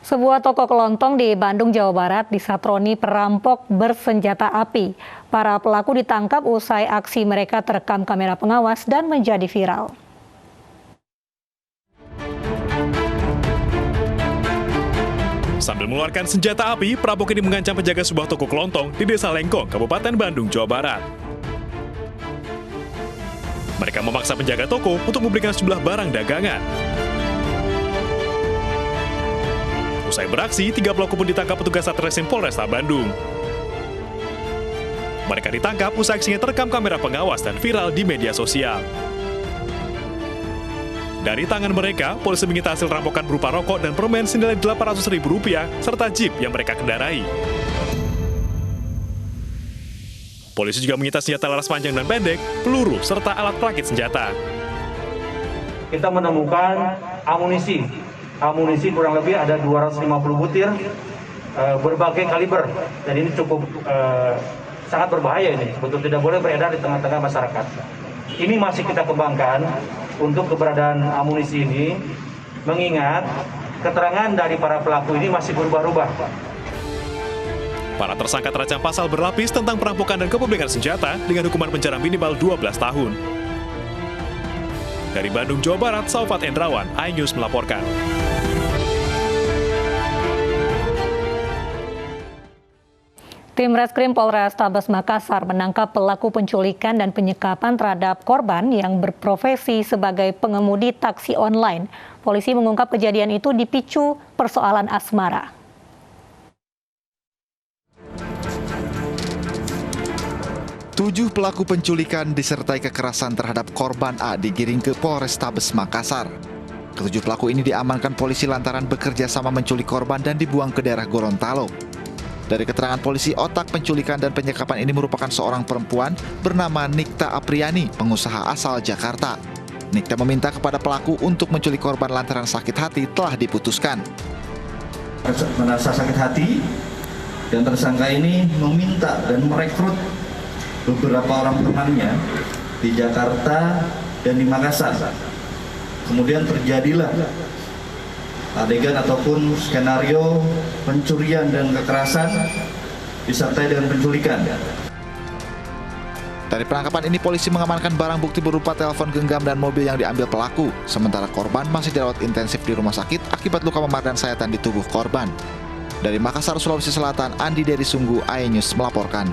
Sebuah toko kelontong di Bandung, Jawa Barat disatroni perampok bersenjata api. Para pelaku ditangkap usai aksi mereka terekam kamera pengawas dan menjadi viral. Sambil mengeluarkan senjata api, perampok ini mengancam penjaga sebuah toko kelontong di Desa Lengkong, Kabupaten Bandung, Jawa Barat. Mereka memaksa penjaga toko untuk memberikan sejumlah barang dagangan. Usai beraksi, 3 pelaku pun ditangkap petugas Satreskrim Polresta Bandung. Mereka ditangkap usai aksinya terekam kamera pengawas dan viral di media sosial. Dari tangan mereka, polisi menyita hasil rampokan berupa rokok dan permen senilai Rp800.000 serta jeep yang mereka kendarai. Polisi juga menyita senjata laras panjang dan pendek, peluru, serta alat perakit senjata. Kita menemukan amunisi kurang lebih ada 250 butir berbagai kaliber, dan ini cukup sangat berbahaya ini, betul tidak boleh beredar di tengah-tengah masyarakat. Ini masih kita kembangkan untuk keberadaan amunisi ini, mengingat keterangan dari para pelaku ini masih berubah-ubah. Para tersangka terancam pasal berlapis tentang perampokan dan kepemilikan senjata dengan hukuman penjara minimal 12 tahun. Dari Bandung, Jawa Barat, Saufat Endrawan, iNews melaporkan. Tim Reskrim Polrestabes Makassar menangkap pelaku penculikan dan penyekapan terhadap korban yang berprofesi sebagai pengemudi taksi online. Polisi mengungkap kejadian itu dipicu persoalan asmara. Tujuh pelaku penculikan disertai kekerasan terhadap korban A digiring ke Polrestabes Makassar. Ketujuh pelaku ini diamankan polisi lantaran bekerja sama menculik korban dan dibuang ke daerah Gorontalo. Dari keterangan polisi, otak penculikan dan penyekapan ini merupakan seorang perempuan bernama Nikta Apriani, pengusaha asal Jakarta. Nikta meminta kepada pelaku untuk menculik korban lantaran sakit hati telah diputuskan. Merasa sakit hati, dan tersangka ini meminta dan merekrut beberapa orang temannya di Jakarta dan di Makassar. Kemudian terjadilah adegan ataupun skenario pencurian dan kekerasan disertai dengan penculikan. Dari penangkapan ini, polisi mengamankan barang bukti berupa telepon genggam dan mobil yang diambil pelaku. Sementara korban masih dirawat intensif di rumah sakit akibat luka memar dan sayatan di tubuh korban. Dari Makassar, Sulawesi Selatan, Andi Dery Sunggu, iNews melaporkan.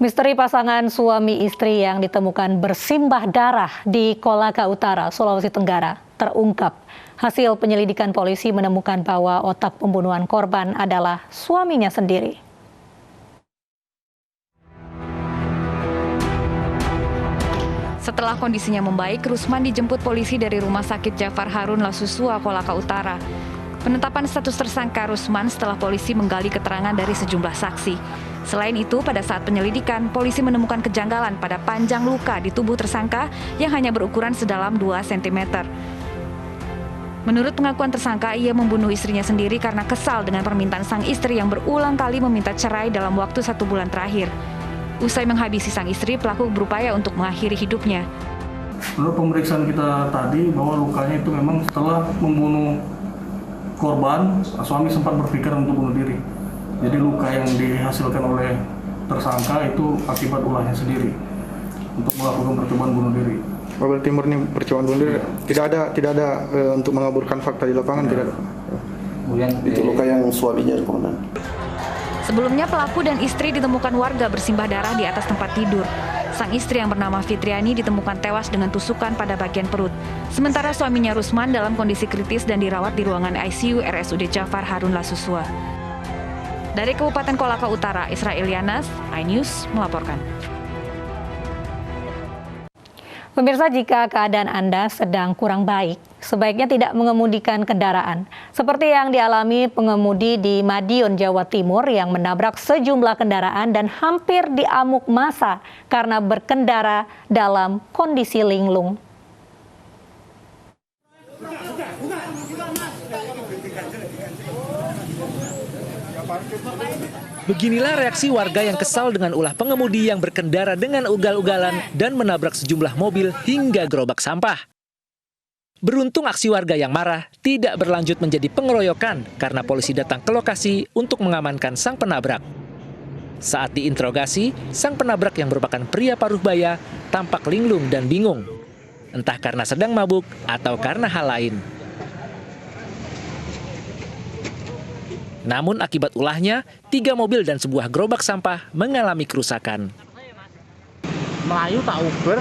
Misteri pasangan suami istri yang ditemukan bersimbah darah di Kolaka Utara, Sulawesi Tenggara terungkap. Hasil penyelidikan polisi menemukan bahwa otak pembunuhan korban adalah suaminya sendiri. Setelah kondisinya membaik, Rusman dijemput polisi dari Rumah Sakit Jafar Harun Lasusua, Kolaka Utara. Penetapan status tersangka Rusman setelah polisi menggali keterangan dari sejumlah saksi. Selain itu, pada saat penyelidikan, polisi menemukan kejanggalan pada panjang luka di tubuh tersangka yang hanya berukuran sedalam 2 cm. Menurut pengakuan tersangka, ia membunuh istrinya sendiri karena kesal dengan permintaan sang istri yang berulang kali meminta cerai dalam waktu 1 bulan terakhir. Usai menghabisi sang istri, pelaku berupaya untuk mengakhiri hidupnya. Menurut pemeriksaan kita tadi, bahwa lukanya itu memang setelah membunuh korban, suami sempat berpikir untuk bunuh diri. Jadi luka yang dihasilkan oleh tersangka itu akibat ulahnya sendiri untuk melakukan percobaan bunuh diri. Berarti murni percobaan bunuh diri. Tidak ada untuk mengaburkan fakta di lapangan, tidak ada. Itu luka yang suaminya, komandan. Sebelumnya pelaku dan istri ditemukan warga bersimbah darah di atas tempat tidur. Sang istri yang bernama Fitriani ditemukan tewas dengan tusukan pada bagian perut. Sementara suaminya Rusman dalam kondisi kritis dan dirawat di ruangan ICU RSUD Jafar Harun Lasusua. Dari Kabupaten Kolaka Utara, Israel Yanas, iNews melaporkan. Pemirsa, jika keadaan Anda sedang kurang baik, sebaiknya tidak mengemudikan kendaraan. Seperti yang dialami pengemudi di Madiun, Jawa Timur yang menabrak sejumlah kendaraan dan hampir diamuk massa karena berkendara dalam kondisi linglung. Beginilah reaksi warga yang kesal dengan ulah pengemudi yang berkendara dengan ugal-ugalan dan menabrak sejumlah mobil hingga gerobak sampah. Beruntung aksi warga yang marah tidak berlanjut menjadi pengeroyokan karena polisi datang ke lokasi untuk mengamankan sang penabrak. Saat diinterogasi, sang penabrak yang merupakan pria paruh baya tampak linglung dan bingung. Entah karena sedang mabuk atau karena hal lain. Namun akibat ulahnya, 3 mobil dan sebuah gerobak sampah mengalami kerusakan. Melayu tak uber,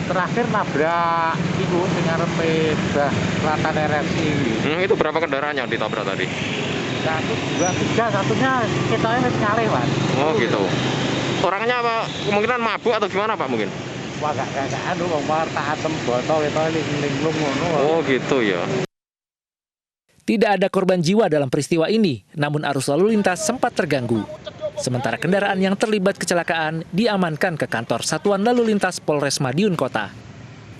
terakhir nabrak itu sing ngarepe selatan RSI. Itu berapa kendaraan yang ditabrak tadi? 1, 2, 3, satunya kita nyalih, Pak. Oh gitu. Orangnya apa? Kemungkinan mabuk atau gimana, Pak, mungkin? Wah, gak anu wong tak atem botol itu linglung ngono. Oh gitu ya. Tidak ada korban jiwa dalam peristiwa ini, namun arus lalu lintas sempat terganggu. Sementara kendaraan yang terlibat kecelakaan diamankan ke kantor Satuan Lalu Lintas Polres Madiun Kota.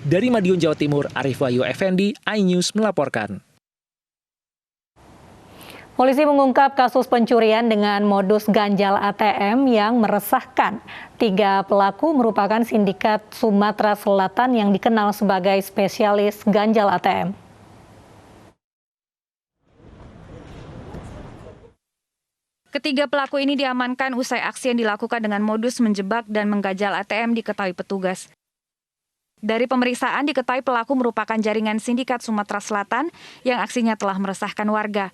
Dari Madiun, Jawa Timur, Arif Wahyu Effendi, iNews melaporkan. Polisi mengungkap kasus pencurian dengan modus ganjal ATM yang meresahkan. 3 pelaku merupakan sindikat Sumatera Selatan yang dikenal sebagai spesialis ganjal ATM. Ketiga pelaku ini diamankan usai aksi yang dilakukan dengan modus menjebak dan mengganjal ATM diketahui petugas. Dari pemeriksaan diketahui pelaku merupakan jaringan sindikat Sumatera Selatan yang aksinya telah meresahkan warga.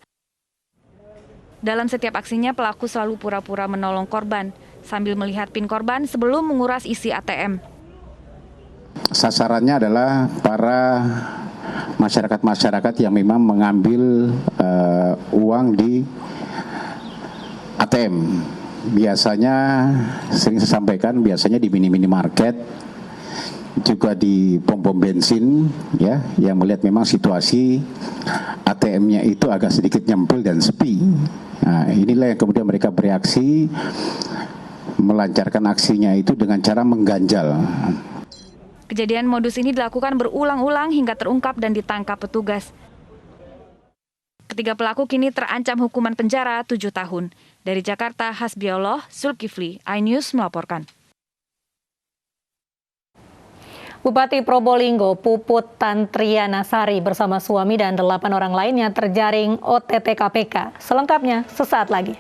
Dalam setiap aksinya pelaku selalu pura-pura menolong korban sambil melihat PIN korban sebelum menguras isi ATM. Sasarannya adalah para masyarakat-masyarakat yang memang mengambil uang di ATM. Biasanya sering saya sampaikan, biasanya di minimarket, juga di pom-pom bensin, ya, yang melihat memang situasi ATM-nya itu agak sedikit nyempil dan sepi. Nah, inilah yang kemudian mereka bereaksi, melancarkan aksinya itu dengan cara mengganjal. Kejadian modus ini dilakukan berulang-ulang hingga terungkap dan ditangkap petugas. Ketiga pelaku kini terancam hukuman penjara 7 tahun. Dari Jakarta, Hasbiollah Zulkifli, iNews melaporkan. Bupati Probolinggo Puput Tantriana Sari bersama suami dan 8 orang lainnya terjaring OTT KPK. Selengkapnya sesaat lagi.